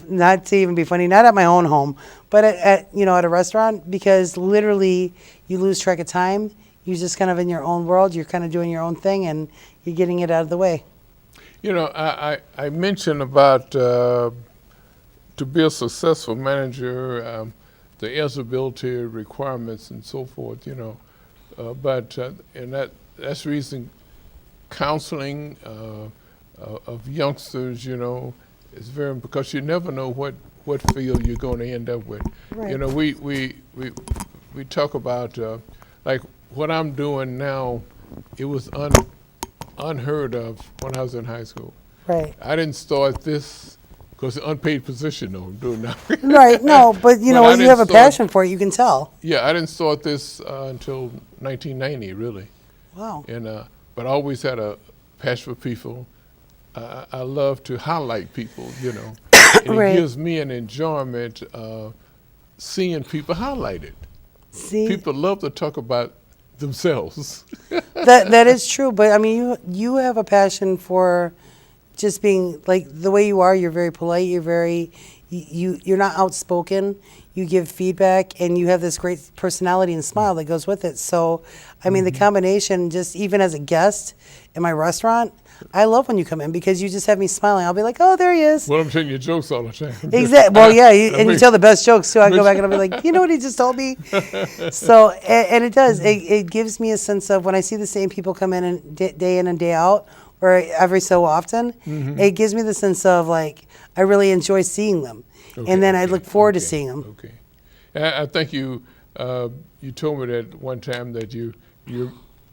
not to even be funny, not at my own home, but at a restaurant, because literally you lose track of time. You're just kind of in your own world. You're kind of doing your own thing, and you're getting it out of the way. I mentioned about to be a successful manager, the eligibility requirements and so forth, you know. And that's the reason counseling of youngsters, you know, is very, because you never know what field you're going to end up with. Right. You know, we talk about like what I'm doing now. It was unheard of when I was in high school. Right. I didn't start this because it's an unpaid position, though, I'm doing now. Right. No, but you know, I when you didn't have a start- passion for it, you can tell. Yeah, I didn't start this until 1990, really. Wow. And but I always had a passion for people. I love to highlight people, you know. And Right. it gives me an enjoyment seeing people highlighted. See, People love to talk about themselves. that is true. But I mean, you have a passion for just being like the way you are. You're very polite. You're very you're not outspoken. You give feedback, and you have this great personality and smile that goes with it. So, I mean, the combination, just even as a guest in my restaurant, I love when you come in because you just have me smiling. I'll be like, oh, there he is. Well, I'm telling you jokes all the time. Exactly. Well, yeah, and you mean- tell the best jokes too. I go back and I'll be like, you know what he just told me? So, and it does. It gives me a sense of when I see the same people come in and day in and day out, or every so often, it gives me the sense of like I really enjoy seeing them, and then I look forward to seeing them. Okay. I think you told me that one time that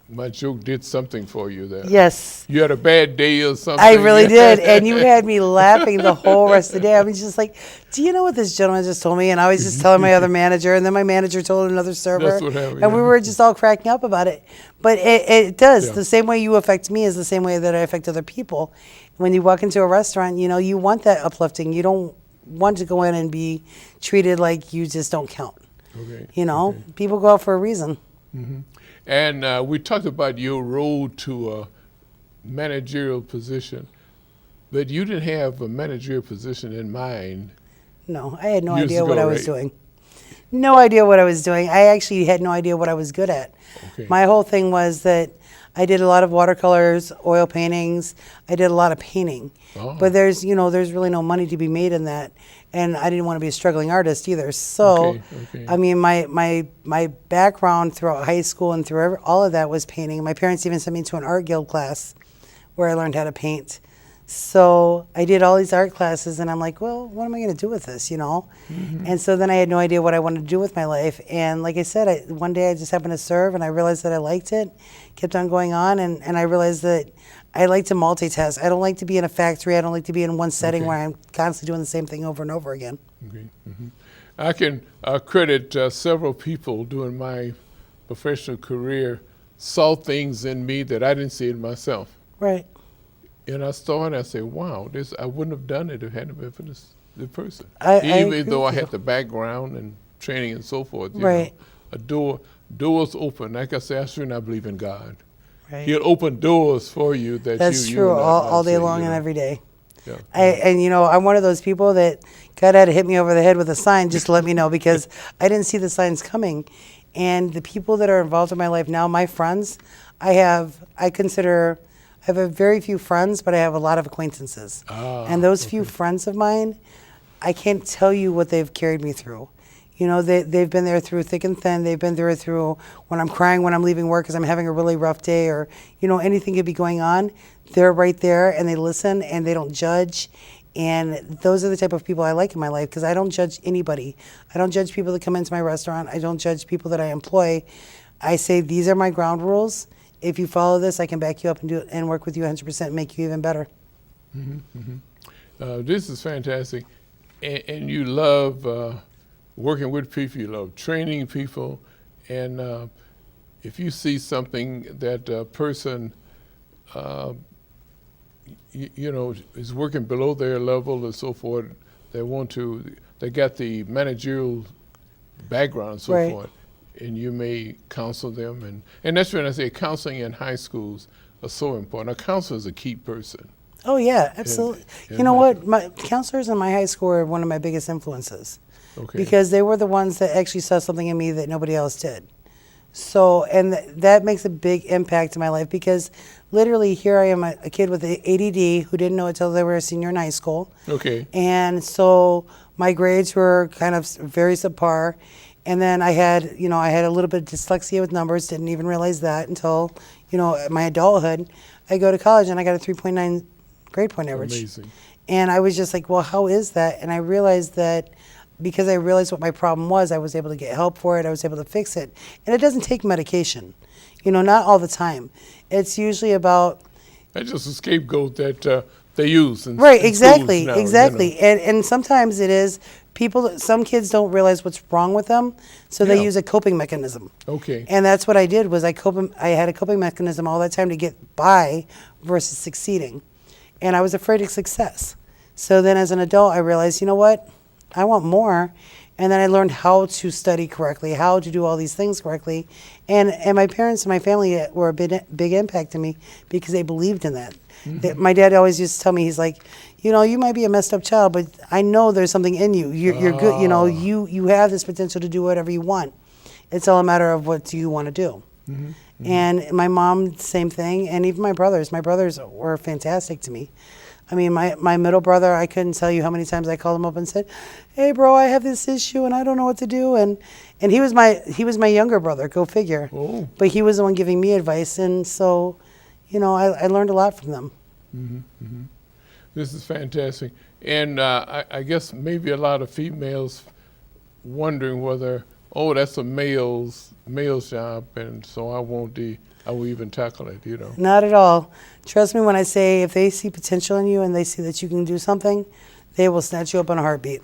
my joke did something for you there. Yes. You had a bad day or something. I really did, and you had me laughing the whole rest of the day. I was just like, "Do you know what this gentleman just told me?" And I was just telling my other manager, and then my manager told another server, That's what happened, and we yeah. were just all cracking up about it. But it does Yeah. the same way you affect me is the same way that I affect other people. When you walk into a restaurant, you know you want that uplifting. You don't want to go in and be treated like you just don't count. Okay. You know, Okay. people go out for a reason. And we talked about your road to a managerial position, but you didn't have a managerial position in mind. No, I had no Years idea what ago, I was right? doing. No idea what I was doing. I actually had no idea what I was good at. Okay. My whole thing was that I did a lot of watercolors, oil paintings. I did a lot of painting. Oh. But there's really no money to be made in that. And I didn't want to be a struggling artist either. So, Okay. I mean, my background throughout high school and through all of that was painting. My parents even sent me to an art guild class where I learned how to paint. So I did all these art classes, and I'm like, well, what am I going to do with this, you know? And so then I had no idea what I wanted to do with my life. And like I said, one day I just happened to serve, and I realized that I liked it, kept on going on, and I realized that I like to multitask. I don't like to be in a factory. I don't like to be in one setting Okay. where I'm constantly doing the same thing over and over again. Okay. I can credit several people during my professional career saw things in me that I didn't see in myself. Right. And I saw it and I said, wow, I wouldn't have done it if it hadn't been for the person. I agree Even though I with had you. the background and training and so forth. You Right. know, doors open. Like I say, I sure not believe in God. Right. He'll open doors for you that That's you true will not all day see, long you and know. every day. Yeah. And you know, I'm one of those people that God had to hit me over the head with a sign just to let me know because I didn't see the signs coming. And the people that are involved in my life now, my friends, I have a very few friends, but I have a lot of acquaintances. And those few friends of mine, I can't tell you what they've carried me through. You know, they've been there through thick and thin. They've been through when I'm crying, when I'm leaving work because I'm having a really rough day or, you know, anything could be going on. They're right there and they listen and they don't judge. And those are the type of people I like in my life because I don't judge anybody. I don't judge people that come into my restaurant. I don't judge people that I employ. I say, these are my ground rules. If you follow this, I can back you up and do it and work with you 100% and make you even better. This is fantastic. And you love working with people, you love training people. And if you see something that a person, you know, is working below their level and so forth, they got the managerial background and so Right. forth, and you may counsel them. And that's when I say counseling in high schools are so important. A counselor is a key person. Oh, yeah, absolutely. and You know my- what? My counselors in my high school were one of my biggest influences. Okay. Because they were the ones that actually saw something in me that nobody else did. So, and that makes a big impact in my life because literally here I am, a kid with ADD who didn't know it till they were a senior in high school. Okay. And so my grades were kind of very subpar. And then I had a little bit of dyslexia with numbers, didn't even realize that until, my adulthood. I go to college and I got a 3.9 grade point average. Amazing. And I was just like, well, how is that? And I realized that because I realized what my problem was, I was able to get help for it. I was able to fix it. And it doesn't take medication, not all the time. It's usually about... That's just a scapegoat that they use. Right, exactly, now, exactly. And sometimes it is some kids don't realize what's wrong with them, so they Yeah. use a coping mechanism. Okay. And that's what I did was I had a coping mechanism all that time to get by versus succeeding. And I was afraid of success. So then as an adult, I realized, you know what? I want more. And then I learned how to study correctly, how to do all these things correctly. And my parents and my family were a big impact to me because they believed in that. My dad always used to tell me, he's like, you might be a messed up child, but I know there's something in you. You're good. You have this potential to do whatever you want. It's all a matter of what do you want to do. And my mom, same thing. And even my brothers. My brothers were fantastic to me. I mean, my middle brother, I couldn't tell you how many times I called him up and said, "Hey, bro, I have this issue and I don't know what to do." And he was my younger brother. Go figure. Oh. But he was the one giving me advice, and so, I learned a lot from them. This is fantastic. And I guess maybe a lot of females wondering whether, that's a male's job, and so I won't even tackle it, Not at all. Trust me when I say if they see potential in you and they see that you can do something, they will snatch you up in a heartbeat.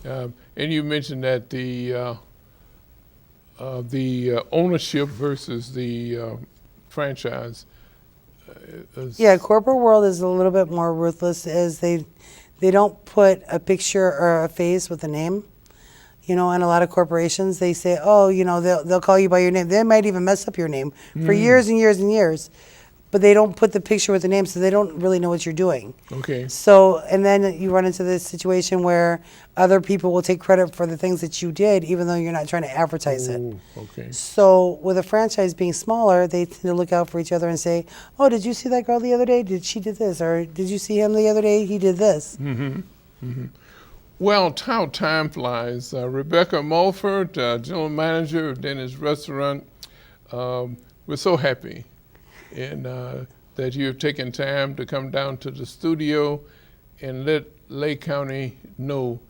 And you mentioned that the ownership versus the franchise. Yeah, corporate world is a little bit more ruthless as they don't put a picture or a face with a name. In a lot of corporations, they say, they'll call you by your name. They might even mess up your name for years and years and years, but they don't put the picture with the name, so they don't really know what you're doing. Okay. So, and then you run into this situation where other people will take credit for the things that you did, even though you're not trying to advertise it. Okay. So with a franchise being smaller, they tend to look out for each other and say, "Oh, did you see that girl the other day? She did this," or "Did you see him the other day? He did this." Well, how time flies. Rebecca Mulford, General Manager of Denny's Restaurant. We're so happy that you've taken time to come down to the studio and let Lake County know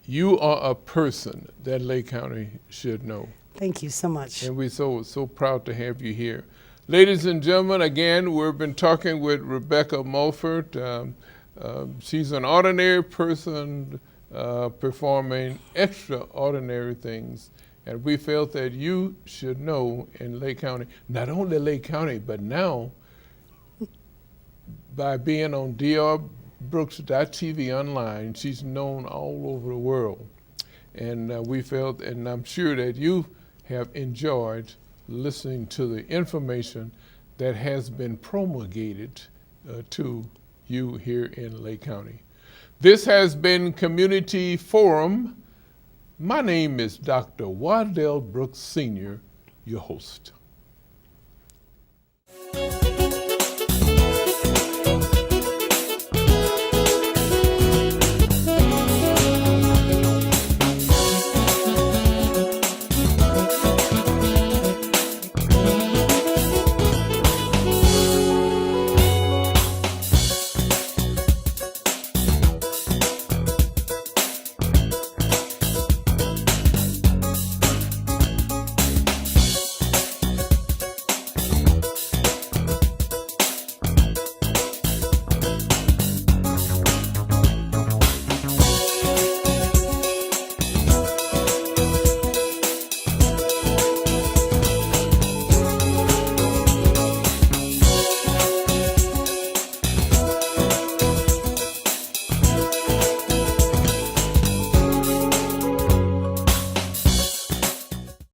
you are a person that Lake County should know. Thank you so much. And we're so proud to have you here. Ladies and gentlemen, again, we've been talking with Rebecca Mulford. She's an ordinary person performing extraordinary things. And we felt that you should know in Lake County, not only Lake County, but now by being on drbrooks.tv online, she's known all over the world. And we felt, and I'm sure that you have enjoyed listening to the information that has been promulgated to you here in Lake County. This has been Community Forum. My name is Dr. Waddell Brooks Sr., your host.